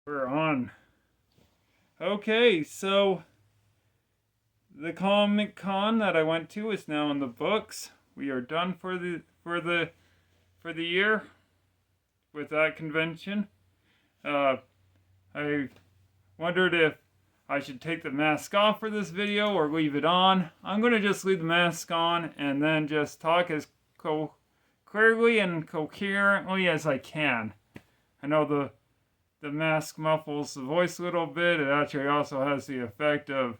We're on. Okay, so the Comic Con that I went to is now in the books. We are done for the year with that convention. Uh, I wondered if I should take the mask off for this video or leave it on. I'm gonna just leave the mask on and then just talk as clearly and coherently as I can. I know the mask muffles the voice a little bit. It actually also has the effect of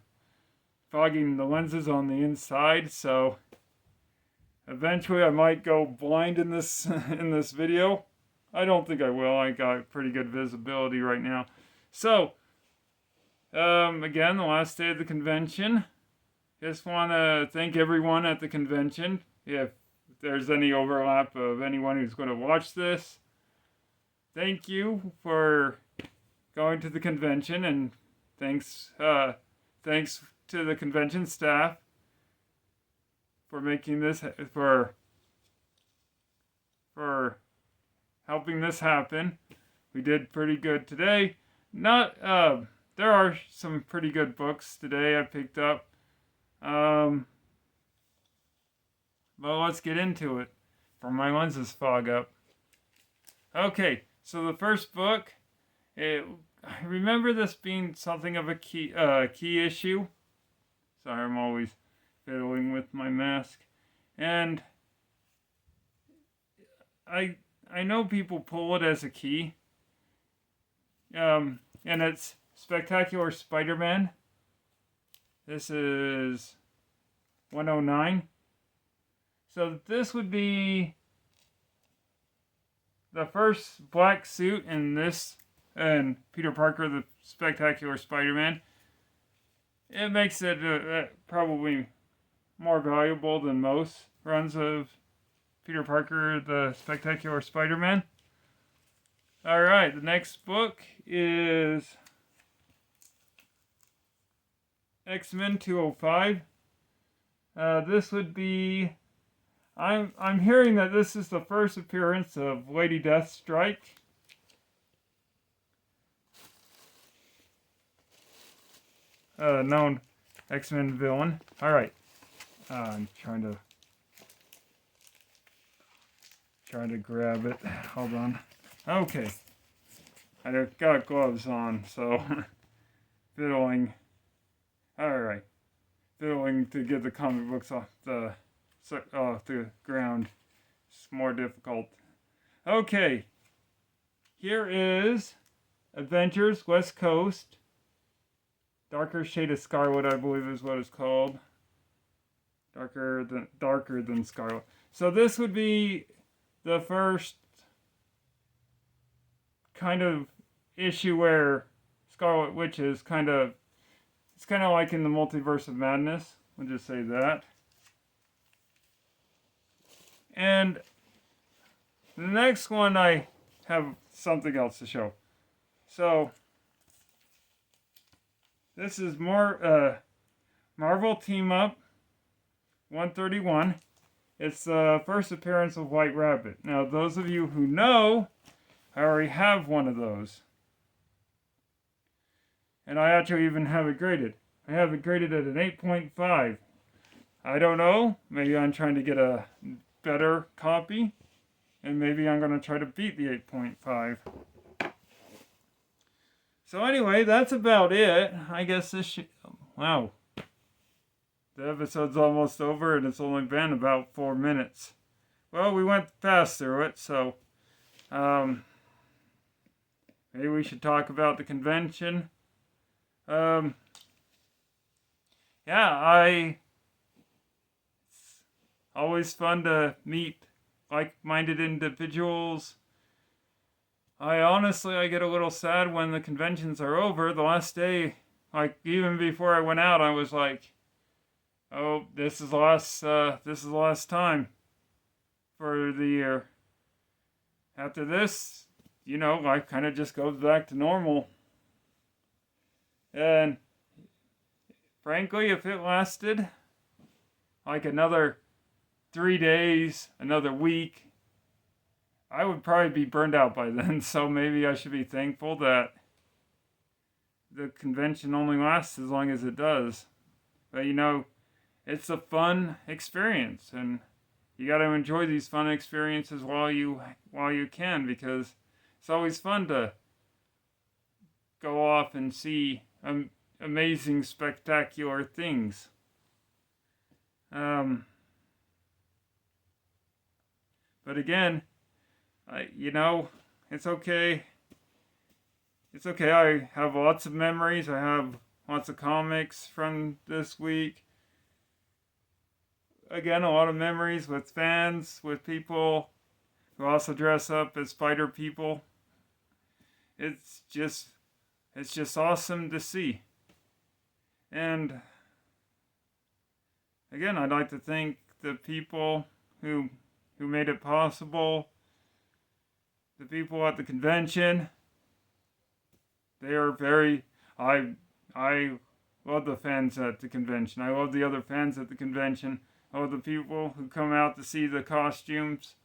fogging the lenses on the inside, so eventually I might go blind in this in this video. I don't think I will. I got pretty good visibility right now. So, again, the last day of the convention. Just want to thank everyone at the convention. If there's any overlap of anyone who's going to watch this, thank you for going to the convention, and thanks to the convention staff for making this for helping this happen. We did pretty good today. Not there are some pretty good books today I picked up. Well, let's get into it. For my lenses fog up. Okay, so the first book, I remember this being something of a key issue. Sorry, I'm always fiddling with my mask. And I know people pull it as a key. And it's Spectacular Spider-Man. This is 109. So this would be the first black suit in this, and Peter Parker, the Spectacular Spider-Man. It makes it probably more valuable than most runs of Peter Parker, the Spectacular Spider-Man. Alright, the next book is X-Men 205. This would be... I'm hearing that this is the first appearance of Lady Deathstrike. Known X-Men villain. Alright. I'm trying to grab it. Hold on. Okay. I got gloves on, so fiddling. Alright. Fiddling to get the comic books off the ground. It's more difficult. Okay. Here is Avengers West Coast. Darker Shade of Scarlet, I believe is what it's called. Darker than Scarlet. So this would be the first kind of issue where Scarlet Witch is it's kind of like in the Multiverse of Madness. We'll just say that. And the next one, I have something else to show. So this is more Marvel Team Up 131. It's the first appearance of White Rabbit. Now, those of you who know, I already have one of those. And I actually even have it graded. I have it graded at an 8.5. I don't know. Maybe I'm trying to get a better copy. And maybe I'm going to try to beat the 8.5. So anyway, that's about it. I guess this should... Wow. The episode's almost over and it's only been about 4 minutes. Well, we went fast through it, so... maybe we should talk about the convention. Yeah, it's always fun to meet like-minded individuals. I get a little sad when the conventions are over. The last day, like even before I went out, I was like, "Oh, this is the last time for the year." After this, life kind of just goes back to normal. And frankly, if it lasted like another 3 days, another week, I would probably be burned out by then. So maybe I should be thankful that the convention only lasts as long as it does. But you know, it's a fun experience, and you got to enjoy these fun experiences while you can, because it's always fun to go off and see amazing, spectacular things. But again, it's okay. It's okay. I have lots of memories. I have lots of comics from this week. Again, a lot of memories with fans, with people who also dress up as spider people. It's just awesome to see. And again, I'd like to thank the people who made it possible. The people at the convention. They are very. I love the fans at the convention. I love the other fans at the convention. I love the people who come out to see the costumes.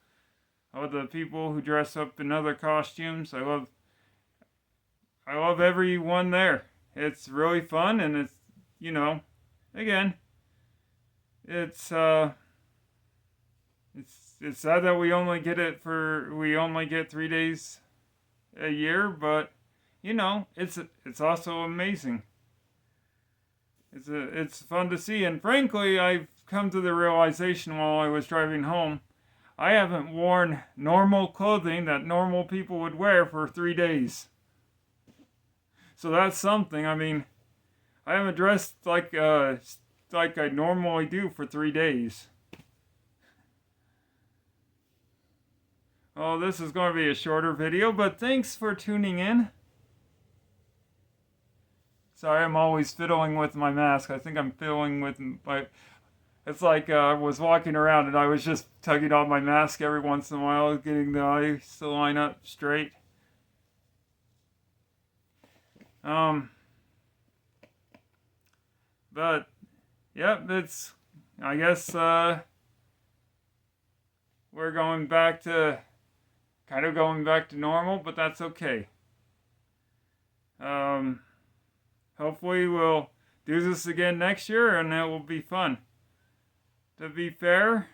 I love the people who dress up in other costumes. I love everyone there. It's really fun, and it's, again, it's sad that we only get 3 days a year, but it's also amazing. It's fun to see, and frankly, I've come to the realization while I was driving home, I haven't worn normal clothing that normal people would wear for 3 days. So that's something. I mean, I haven't dressed like I normally do for 3 days. Oh, this is going to be a shorter video, but thanks for tuning in. Sorry, I'm always fiddling with my mask. I think I'm fiddling with my... It's like I was walking around and I was just tugging on my mask every once in a while, getting the eyes to line up straight. But, yep, I guess, we're going back to normal, but that's okay. Hopefully we'll do this again next year and it will be fun. To be fair,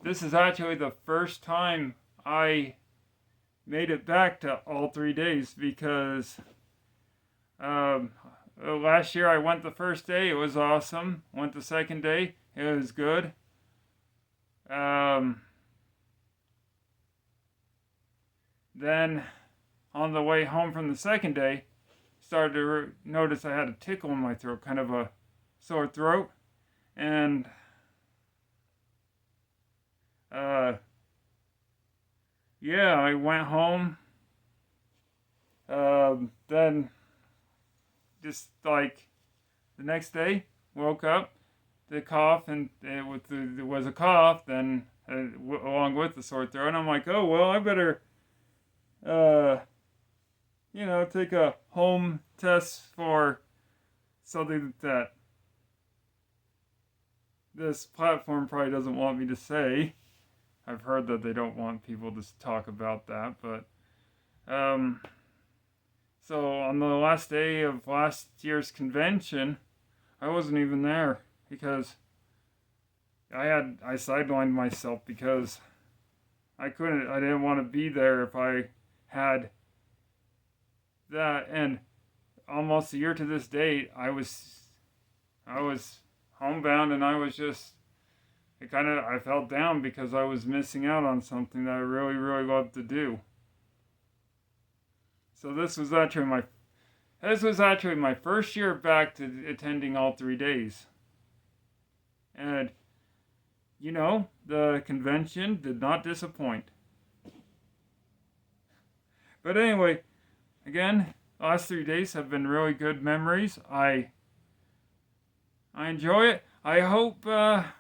this is actually the first time I made it back to all 3 days, because last year I went the first day, it was awesome. Went the second day, it was good. Then on the way home from the second day, started to notice I had a tickle in my throat, kind of a sore throat. And I went home. Then just like the next day, woke up, the cough, and there was a cough, then along with the sore throat. And I'm like, oh well, I better take a home test for something that this platform probably doesn't want me to say. I've heard that they don't want people to talk about that, but so on the last day of last year's convention, I wasn't even there because I sidelined myself because I didn't want to be there if I had that. And almost a year to this date, I was homebound, and I felt down because I was missing out on something that I really, really loved to do. So this was actually my first year back to attending all 3 days. And the convention did not disappoint. But anyway, again, the last 3 days have been really good memories. I enjoy it. I hope I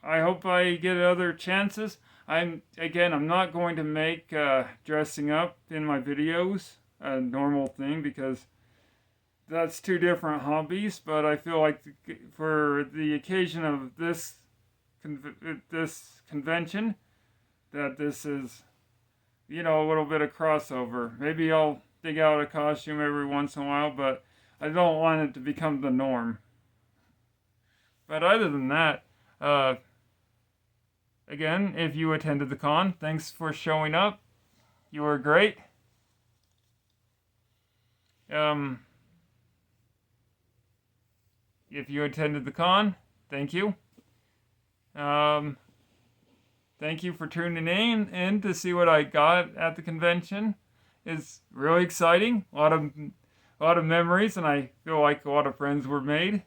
hope I get other chances. I'm not going to make dressing up in my videos a normal thing, because that's 2 different hobbies. But I feel like for the occasion of this convention, that this is you know, a little bit of crossover. Maybe I'll dig out a costume every once in a while, but I don't want it to become the norm. But other than that, uh, again, if you attended the con, thanks for showing up. You were great. Um, if you attended the con, thank you. Um, thank you for tuning in to see what I got at the convention. It's really exciting. A lot of memories, and I feel like a lot of friends were made.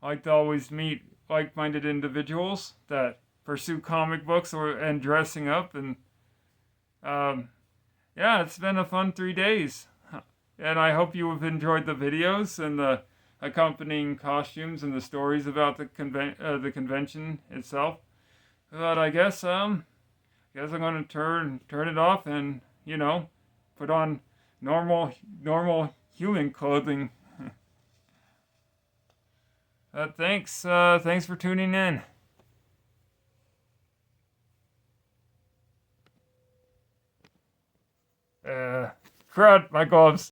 I like to always meet like-minded individuals that pursue comic books and dressing up, and um, yeah, it's been a fun 3 days, and I hope you have enjoyed the videos and the accompanying costumes and the stories about the convention itself. But I guess I'm gonna turn it off and put on normal human clothing. Thanks for tuning in. Crud, my gloves.